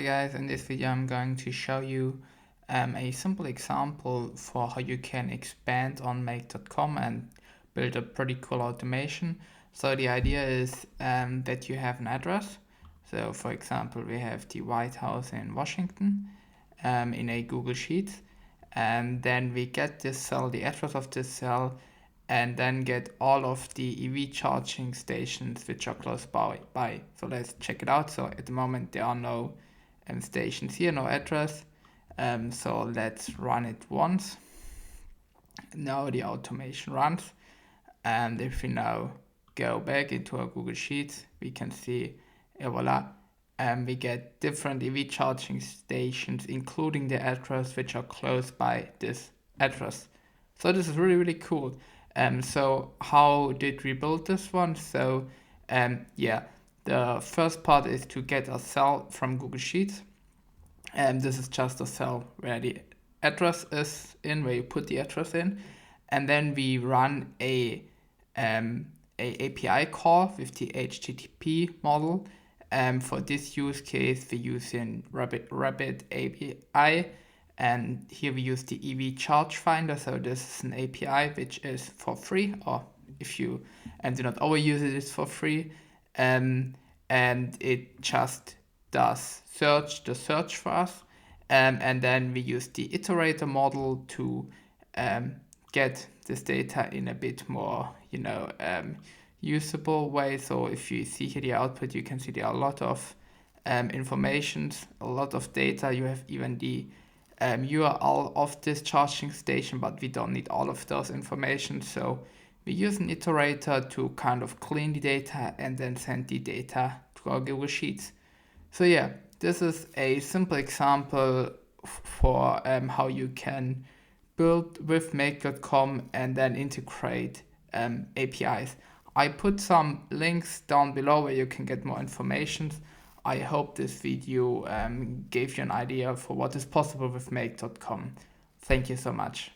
guys, in this video I'm going to show you a simple example for how you can expand on make.com and build a pretty cool automation. So the idea is that you have an address. So for example, we have the White House in Washington in a Google Sheet, and then we get this cell, the address of this cell, and then get all of the EV charging stations which are close by. So let's check it out. So at the moment there are no stations here, no address. So let's run it once. Now the automation runs, and if we now go back into our Google Sheets, we can see, voila, we get different EV charging stations, including the address which are close by this address. So this is really cool. So how did we build this one? So the first part is to get a cell from Google Sheets. And this is just a cell where the address is in, where you put the address in. And then we run a API call with the HTTP model. For this use case, we're using RapidAPI. And here we use the EV charge finder. So this is an API which is for free, or if you do not overuse it, it's for free. And it just does the search for us. And then we use the iterator model to get this data in a bit more, usable way. So if you see here the output, you can see there are a lot of information, a lot of data. You have even the URL of this charging station, but we don't need all of those information. So we use an iterator to kind of clean the data and then send the data to our Google Sheets. So yeah, this is a simple example for how you can build with make.com and then integrate APIs. I put some links down below where you can get more information. I hope this video gave you an idea for what is possible with make.com. Thank you so much.